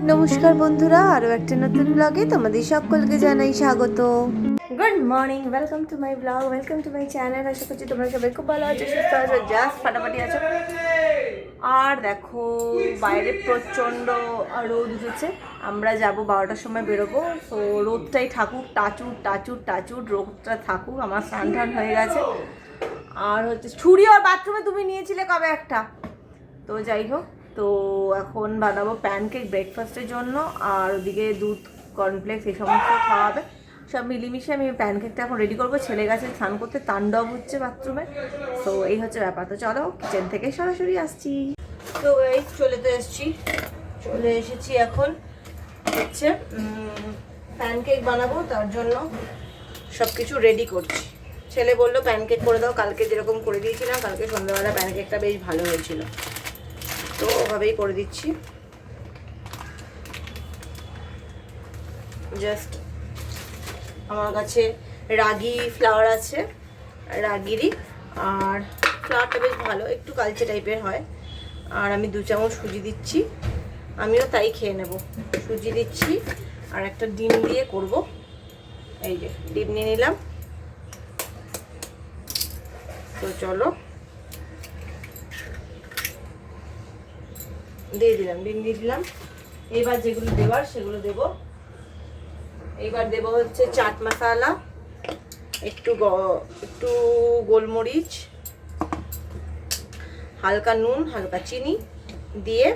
নমস্কার বন্ধুরা, আরও একটা নতুন ব্লগে তোমাদের সকলকে জানাই স্বাগত। Good morning, welcome to my blog, welcome to my channel. আশা করছি তোমরা সবাই খুব ভালো আছো, সুস্থ আছো, জাস্ট ফাটাফাটি আছো। আর দেখো বাইরে প্রচণ্ড রোদ উঠেছে। আমরা যাব 12টার সময় বেরোবো, তো রোদটাই থাকুক, টাচুর টাচুর টাচুর রোদটা থাকুক। আমার স্নান টান হয়ে গেছে। আর হচ্ছে ছুরি আর বাথরুমে তুমি নিয়েছিলে কবে একটা, তো যাই হোক। তো এখন বানাবো প্যানকেক ব্রেকফাস্টের জন্য, আর ওদিকে দুধ কর্নফ্লেক্স এই সমস্ত খাওয়াবে। সব মিলিমিশে আমি প্যানকেকটা এখন রেডি করবো। ছেলে গেছে স্নান করতে, তাণ্ডব হচ্ছে বাথরুমে। তো এই হচ্ছে ব্যাপার। তো চলো কিচেন থেকে সরাসরি আসছি। তো এই চলে এসেছি এখন হচ্ছে প্যানকেক বানাবো, তার জন্য সব কিছু রেডি করছি। ছেলে বললো প্যানকেক করে দাও, কালকে যেরকম করে দিয়েছিলাম, কালকে সন্ধ্যাবেলা প্যানকেকটা বেশ ভালো হয়েছিল, তো ওভাবেই করে দিচ্ছি। জাস্ট আমার কাছে রাগি ফ্লাওয়ার আছে, রাগিরই, আর ফ্লাওয়ারটা বেশ ভালো, একটু কালচে টাইপের হয়। আর আমি 2 চামচ সুজি দিচ্ছি, আমিও তাই খেয়ে নেব। সুজি দিচ্ছি আর একটা ডিম দিয়ে করব। এই যে ডিম নিয়ে নিলাম। তো চলো দিয়ে দিলাম, ডিম দিয়ে দিলাম। এইবার যেগুলো দেবার সেগুলো দেব। এইবার দেব হচ্ছে চাট মশলা, একটু গোলমরিচ, হালকা নুন, হালকা চিনি দিয়ে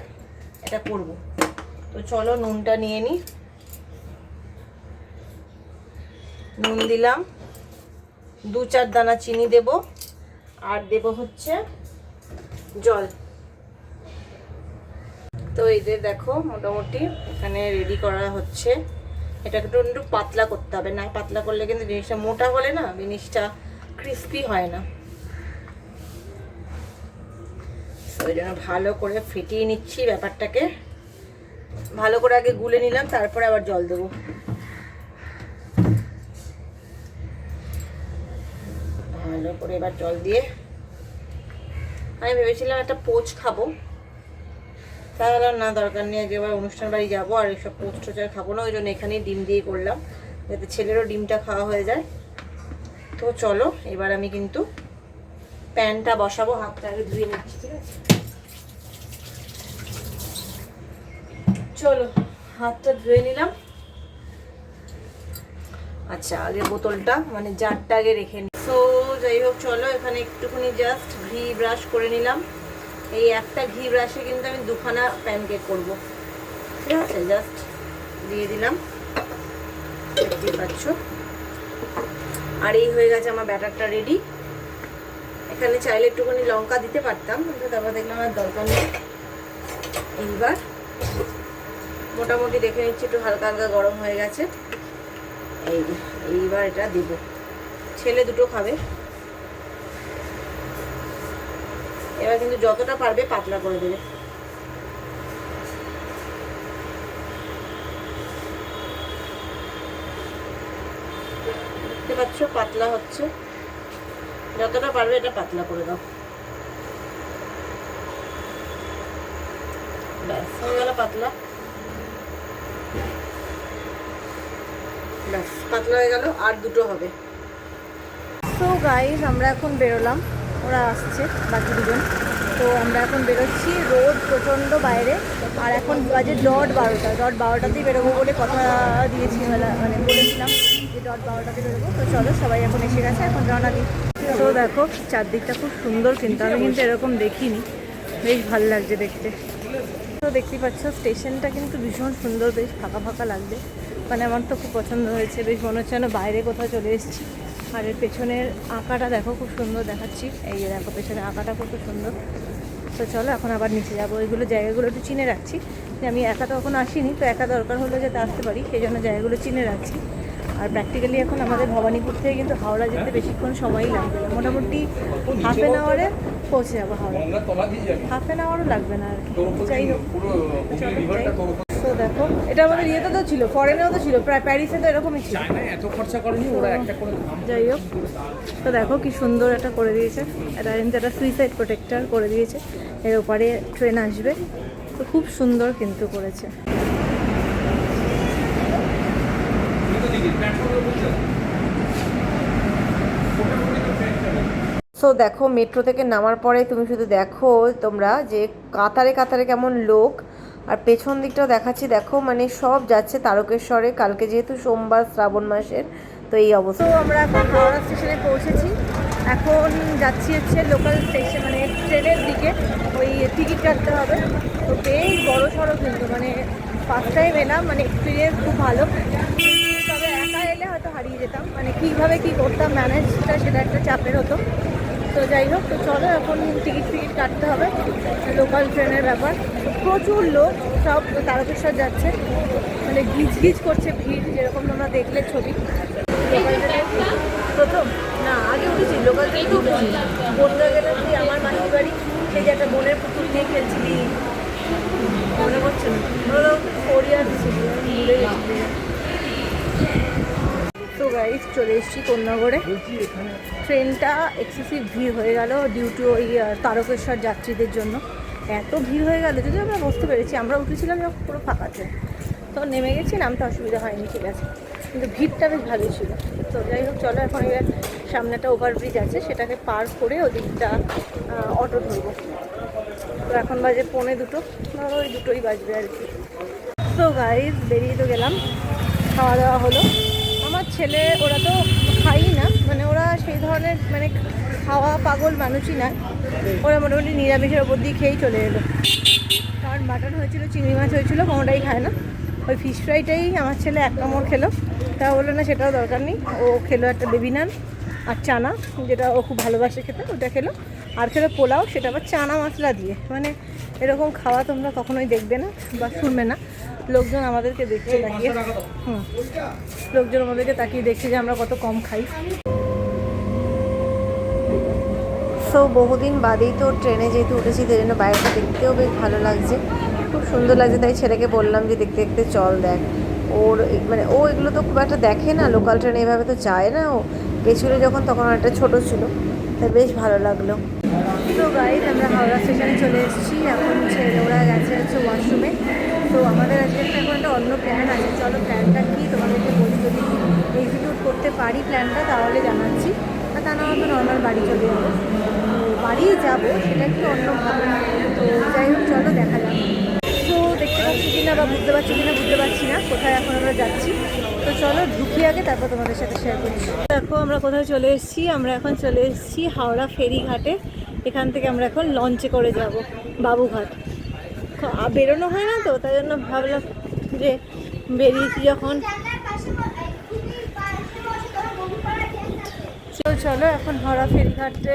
এটা করব। তো চলো নুনটা নিয়ে নিই। নুন দিলাম, 2-4 দানা চিনি দেব, আর দেব হচ্ছে জল। তো এই যে দেখো মোটামুটি এখানে রেডি করা হচ্ছে। এটাকে একটু পাতলা করতে হবে, না পাতলা করলে কিন্তু জিনিসটা মোটা হলে না জিনিসটা ক্রিস্পি হয় না। ওই জন্য ভালো করে ফেটিয়ে নিচ্ছি ব্যাপারটাকে। ভালো করে আগে গুলে নিলাম, তারপরে আবার জল দেবো। ভালো করে এবার জল দিয়ে, আমি ভেবেছিলাম একটা পোচ খাবো, তাহলে না দরকার নেই, আগে এবার অনুষ্ঠান বাড়ি যাবো, আর এইসব পোচ টোচার খাবো না। ওই জন্য এখানেই ডিম দিয়ে করলাম, যাতে ছেলেরও ডিমটা খাওয়া হয়ে যায়। তো চলো এবার আমি কিন্তু প্যানটা বসাবো। হাতটা আগে ধুয়ে নিচ্ছি, ঠিক আছে? চলো হাতটা ধুয়ে নিলাম। আচ্ছা আগে বোতলটা মানে জারটা আগে রেখে নিই। তো যাই হোক চলো, এখানে একটুখানি জাস্ট ঘি ব্রাশ করে নিলাম। এই একটা ঘি ব্রাশে কিন্তু আমি 2খানা প্যানকেক করব, ঠিক আছে? জাস্ট দিয়ে দিলাম, দেখতে পাচ্ছ। আর এই হয়ে গেছে আমার ব্যাটারটা রেডি। এখানে চাইলে একটুখানি লঙ্কা দিতে পারতাম, কিন্তু তারপর দেখলাম আর দরকার নেই। এইবার মোটামুটি দেখে নিচ্ছি, একটু হালকা হালকা গরম হয়ে গেছে। এইবার এটা দেব, ছেলে দুটো খাবে। এবার কিন্তু যতটা পারবে পাতলা করে দেবে। দেখতে পাচ্ছ পাতলা হচ্ছে, যতটা পারবে এটা পাতলা করে দাও। ব্যাস হয়ে গেল পাতলা, ব্যাস পাতলা হয়ে গেল। আর দুটো হবে। তো গাইস আমরা এখন বেরোলাম, ওরা আসছে বাকি দুজন। তো আমরা এখন বেরোচ্ছি, রোদ প্রচণ্ড বাইরে। আর এখন বাজে 12:30 বেরোবো বলে কথা দিয়েছি, মানে বলেছিলাম যে 12:30 বেরোবো। তো চলো সবাই এখন এসে গেছে, এখন রওনা দিই। তো দেখো চারদিকটা খুব সুন্দর, কিন্তু আমি কিন্তু এরকম দেখিনি, বেশ ভালো লাগছে দেখতে। তো দেখতেই পাচ্ছ স্টেশনটা কিন্তু ভীষণ সুন্দর, বেশ ফাঁকা ফাঁকা লাগবে। মানে আমার তো খুব পছন্দ হয়েছে, বেশ মনে হচ্ছে যেন বাইরে কোথাও চলে এসেছি। আর এর পেছনের আঁকাটা দেখো খুব সুন্দর দেখাচ্ছি, এই যে দেখো পেছনের আঁকাটা খুব সুন্দর। তো চলো এখন আবার নিচে যাবো। ওইগুলো জায়গাগুলো একটু চিনে রাখছি, যে আমি একা তো এখন আসিনি, তো একা দরকার হলে যাতে আসতে পারি, সেই জন্য জায়গাগুলো চিনে রাখছি। আর প্র্যাকটিক্যালি এখন আমাদের ভবানীপুর থেকে কিন্তু হাওড়া যেতে বেশিক্ষণ সময়ই লাগবে না, মোটামুটি হাফ অ্যান আওয়ারে পৌঁছে যাবো হাওড়া। হাফ অ্যান আওয়ারও লাগবে না আর কি। যাই হোক, তো দেখো এটা আমাদের ইয়েতে তো ছিল, ফরেনেও তো ছিল, প্রায় প্যারিসে তো এরকমই ছিল। যাই হোক, তো দেখো কি সুন্দর একটা করে দিয়েছে, এটা কিন্তু একটা সুইসাইড প্রোটেক্টর করে দিয়েছে। এর ওপারে ট্রেন আসবে, তো খুব সুন্দর কিন্তু করেছে। সো দেখো মেট্রো থেকে নামার পরে তুমি শুধু দেখো তোমরা যে কাতারে কাতারে কেমন লোক, আর পেছন দিকটাও দেখাচ্ছি দেখো, মানে সব যাচ্ছে তারকেশ্বরে। কালকে যেহেতু সোমবার শ্রাবণ মাসের, তো এই অবস্থা। তো আমরা এখন হাওড়া স্টেশনে পৌঁছেছি। এখন যাচ্ছি হচ্ছে লোকাল স্টেশন, মানে ট্রেনের দিকে। ওই টিকিট কাটতে হবে। তো বেশ বড়ো সড়ো কিন্তু, মানে ফার্স্ট টাইম এলাম, মানে এক্সপিরিয়েন্স খুব ভালো। তবে একা এলে হয়তো হারিয়ে যেতাম, মানে কীভাবে কী করতাম ম্যানেজটা, সেটা একটা চাপের হতো। তো যাই হোক, তো চলো এখন টিকিট কাটতে হবে। লোকাল ট্রেনের ব্যাপার, প্রচুর লোক, সব তারকেশ্বর যাচ্ছে, মানে গিজ করছে ভিড়, যেরকম তোমরা দেখলে ছবি। লোকাল ট্রেনে প্রথম না, আগে উঠেছি লোকাল ট্রেনে উঠেছি। বন্ধুরা গেলে তুই আমার মাসির বাড়ি, সেই যে একটা বোনের পুকুর নিয়ে খেলছিলি, মনে করছে না? ওরা 4 ইয়ার্স ছিল, ভুলে গেছি। তো গাইজ চলে এসেছি কোন্নগরে। ট্রেনটা এক্সেসিভ ভিড় হয়ে গেল ডিউ টু ওই তারকেশ্বর যাত্রীদের জন্য। এত ভিড় হয়ে গেল, যদি আমরা বুঝতে পেরেছি, আমরা উঠেছিলাম যখন পুরো ফাঁকা ট্রেন, তো নেমে গেছি, নামতে অসুবিধা হয়নি, ঠিক আছে, কিন্তু ভিড়টা বেশ ভালোই ছিল। তো যাই হোক চলো, এখন এবার সামনে একটা ওভারব্রিজ আছে, সেটাকে পার করে ওদিকটা অটো ধরবো। তো এখন বাজে 1:45, ওই 2টোই বাজবে আর কি। তো গাইজ বেরিয়ে তো গেলাম, খাওয়া দাওয়া হলো। আমার ছেলে ওরা তো খাই না, মানে ওরা সেই ধরনের মানে খাওয়া পাগল মানুষই না, ওরা মোটামুটি নিরামিষের ওপর দিয়ে খেয়েই চলে এলো। কারণ মাটন হয়েছিল, চিংড়ি মাছ হয়েছিল, কোনোটাই খায় না। ওই ফিশ ফ্রাইটাই আমার ছেলে 1 কামড় খেলো, তা বললো না সেটাও দরকার নেই। ও খেলো একটা বেবি নান আর চানা, যেটা ও খুব ভালোবাসে খেতে, ওটা খেলো। আর খেলো পোলাও, সেটা আবার চানা মশলা দিয়ে। মানে এরকম খাওয়া তোমরা কখনোই দেখবে না বা শুনবে না। লোকজন আমাদেরকে দেখছে তাকিয়ে, লোকজন আমাদেরকে তাকিয়ে দেখছে যে আমরা কত কম খাই। সো বহুদিন বাদেই তো ট্রেনে যেহেতু উঠেছি, সেই জন্য বাইরেটা দেখতেও বেশ ভালো লাগছে, খুব সুন্দর লাগছে। তাই ছেলেকে বললাম যে দেখতে দেখতে চল দেখ। ওর মানে ও এগুলো তো খুব একটা দেখে না, লোকাল ট্রেনে এভাবে তো যায় না। ও গেছিলো যখন, তখন একটা ছোটো ছিল, তাই বেশ ভালো লাগলো। তো গাইজ আমরা হাওড়া স্টেশনে চলে এসেছি। এখন ছেলে ওরা গেছে হচ্ছে ওয়াশরুমে। তো আমাদের আজকে এখন একটা অন্য প্ল্যান আছে, চলো প্ল্যানটা কী তোমাদেরকে বলি। যদি এক্সিকিউট করতে পারি প্ল্যানটা তাহলে জানাচ্ছি, আর তা না হয়তো নর্মাল বাড়ি চলে যাবো। তো বাড়ি যাবো সেটা একটু অন্য ভাবে। তো যাই হোক চলো দেখা যাক। তো দেখতে পাচ্ছি কি না বা বুঝতে পারছি কি না বুঝতে পারছি না কোথায় এখন আমরা যাচ্ছি। তো চলো ঢুকি আগে, তারপর তোমাদের সাথে শেয়ার করছি। দেখো আমরা কোথায় চলে এসেছি, আমরা এখন চলে এসেছি হাওড়া ফেরিঘাটে। এখান থেকে আমরা এখন লঞ্চে করে যাব বাবুঘাট। বেরোনো হয় না তো, তাই জন্য ভাবলাম যে বেরিয়েছি যখন। চলো এখন হাওড়া ফেরিঘাটে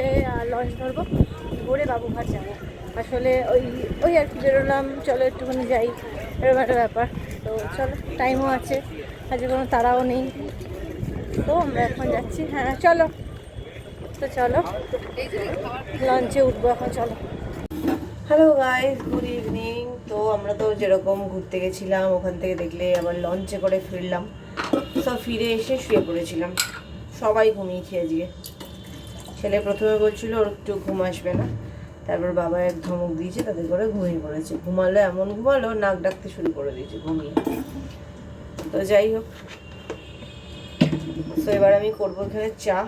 লঞ্চ ধরবো, ঘুরে বাবুঘাট যাবো। আসলে ওই আর কি বেরোলাম, চলো একটুখানি যাই, এরকম একটা ব্যাপার। তো চলো, টাইমও আছে, আজকে কোনো তাড়াও নেই। তো আমরা এখন যাচ্ছি, হ্যাঁ চলো। তো চলো লঞ্চে উঠবো এখন, চলো। Hello guys, good evening. তো আমরা তো যেরকম ঘুরতে গেছিলাম, ওখান থেকে দেখলে আবার লঞ্চে করে ফিরলাম। সব ফিরে এসে শুয়ে পড়েছিলাম, সবাই ঘুমিয়েছি আজকে। ছেলে প্রথমে বলছিল ওর একটু ঘুম আসবে না, তারপর বাবা এক ধমক দিয়েছে, তাদের করে ঘুমিয়ে পড়েছে। ঘুমালো, এমন ঘুমালো নাক ডাকতে শুরু করে দিয়েছে ঘুমিয়ে। তো যাই হোক, তো এবার আমি করবো এখানে চা,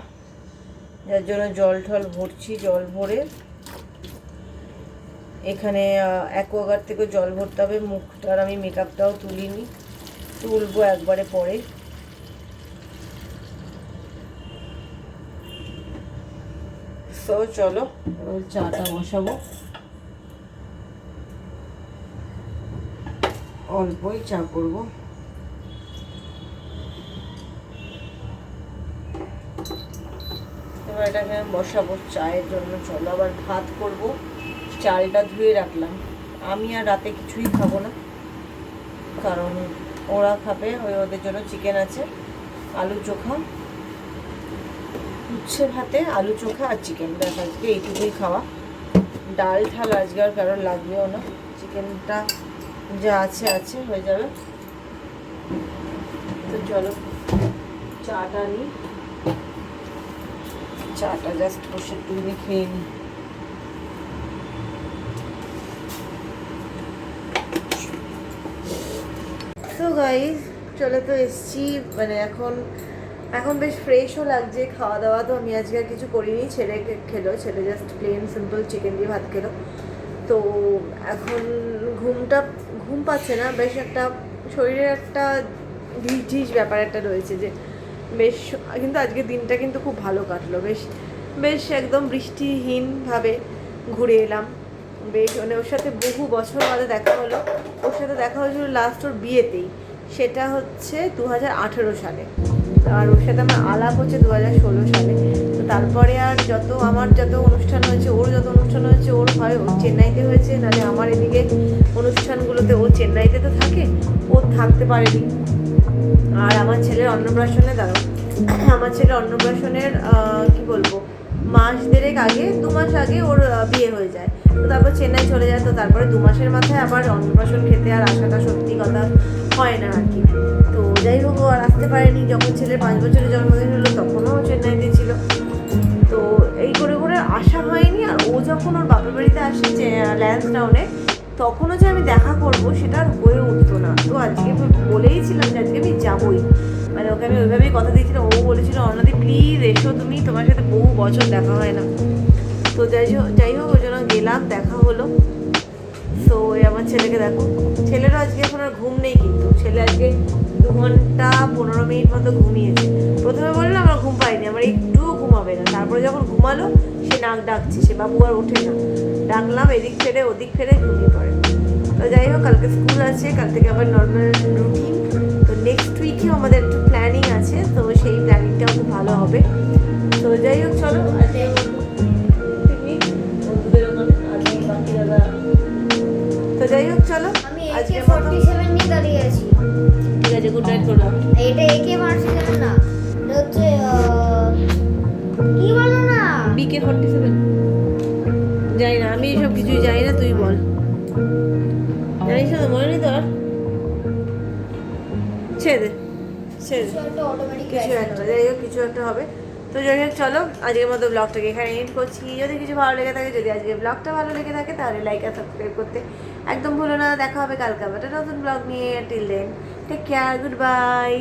যার জন্য জল ঠল ভরছি। জল ভরে এখানে অ্যাকোয়াগার্ড থেকে জল ভরতে হবে। মুখটার আমি মেকআপটাও তুলিনি, তুলবো একবারে পরে। তো চলো চাটা বসাবো, অল্পই চা করবো। এবার এটাকে বসাবো চায়ের জন্য। চলো আবার ভাত করবো, চালটা ধুয়ে রাখলাম। আমি আর রাতে কিছুই খাবো না, কারণ ওরা খাবে, ওদের জন্য চিকেন আছে, আলু চোখা, উচ্ছে ভাতে আলু চোখা আর চিকেন, ব্যাস আজকে এইটুকুই খাওয়া। ডাল ঠাল আজকে আর কারোর লাগবেও না, চিকেনটা যা আছে আছে হয়ে যাবে। তো চলো চাটা নিই, চাটা জাস্ট বসে একটুখানি খেয়ে নিই। সো গাইস চলে তো এসছি, মানে এখন এখন বেশ ফ্রেশও লাগছে। খাওয়া দাওয়া তো আমি আজকে আর কিছু করিনি, ছেলে খেলো, ছেলে জাস্ট প্লেন সিম্পল চিকেন দিয়ে ভাত খেলো। তো এখন ঘুম পাচ্ছে না, বেশ একটা শরীরের একটা ঢিস ব্যাপার একটা রয়েছে যে বেশ, কিন্তু আজকে দিনটা কিন্তু খুব ভালো কাটলো, বেশ বেশ একদম বৃষ্টিহীনভাবে ঘুরে এলাম। বেশ মানে ওর সাথে বহু বছর বাদে দেখা হলো। ওর সাথে দেখা হয়েছিল লাস্ট ওর বিয়েতেই, সেটা হচ্ছে 2018 সালে, আর ওর সাথে আমার আলাপ হচ্ছে 2016 সালে। তো তারপরে আর আমার যত অনুষ্ঠান হয়েছে, ওর যত অনুষ্ঠান হয়েছে, ওর হয় ও চেন্নাইতে হয়েছে, নাহলে আমার এদিকে অনুষ্ঠানগুলোতে ও চেন্নাইতে তো থাকে, ও থাকতে পারেনি। আর আমার ছেলের অন্নপ্রাশনে আমার ছেলের অন্নপ্রাশনের কি বলবো, মাস দেড়েক আগে, 2 মাস আগে ওর বিয়ে হয়ে যায়। তো তারপর চেন্নাই চলে যায়। তো তারপরে 2 মাসের মাথায় আবার অন্নপ্রাশন খেতে আর আসাটা সত্যি কথা হয় না আর কি। তো যাই হোক, ও আর আসতে পারেনি। যখন ছেলের 5 বছরের জন্মদিন হলো তখনও চেন্নাইতে ছিল। তো এই করে করে আসা হয়নি। আর ও যখন ওর বাপের বাড়িতে আসে ল্যান্সডাউনে, তখনও যে আমি দেখা করবো সেটা আর হয়ে উঠতো না। তো আজকে বলেইছিলাম যে আজকে আমি যাবোই, মানে ওকে আমি ওইভাবেই কথা দিয়েছিলাম। ও বলেছিল অন্যদি প্লিজ এসো তুমি, তোমার সাথে বহু বছর দেখা হয় না। তো যাই হোক ওই জন্য গেলাম, দেখা হলো। তো ওই আমার ছেলেকে দেখো, ছেলেরও আজকে এখন আর ঘুম নেই, কিন্তু ছেলে আজকে 2 ঘন্টা 15 মিনিট মতো ঘুমিয়েছে। প্রথমে বললো আমার ঘুম পাইনি, আমার একটুও ঘুম হবে না। তারপরে যখন ঘুমালো সে নাক ডাকছে, সে বাবু আর ওঠে না। ডাকলাম, এদিক ফেরে ওদিক ফেরে ঘুমিয়ে পড়ে। তো যাই হোক, কালকে স্কুল আছে, কাল থেকে আবার নর্মাল রুটিন। তো নেক্সট উইকেও আমাদের একটু প্ল্যানিং আছে, তো সেই প্ল্যানিংটাও খুব ভালো হবে। তো যাই হোক চলো, আজকে পিকনিক বন্ধুদের ওখানে, আজকে বাকি দাদা। তো যাই হোক চলো, আমি আজকে AK-47 নিয়ে দাঁড়িয়ে আছি। ঠিক আছে, গুড নাইট করলাম। এটা AK-47 না, এটা হচ্ছে কি বলো না, BK-47 জানি না, আমি এসব কিছুই জানি না, তুই বল। জানিস না তো, মনে নেই তোর? ছেড়ে দে, ছেড়ে দে, কিছু একটা অটোমেটিক কিছু একটা, যাই হোক কিছু একটা হবে। তো যাই হোক চলো, আজকের মতো ব্লগটাকে এখানে এন্ড করছি। যদি কিছু ভালো লেগে থাকে, যদি আজকে ব্লগটা ভালো লেগে থাকে, তাহলে লাইক আর সাবস্ক্রাইব করতে একদম ভুলো না। দেখা হবে কালকে আবার একটা নতুন ব্লগ নিয়ে। Till then take care, good by.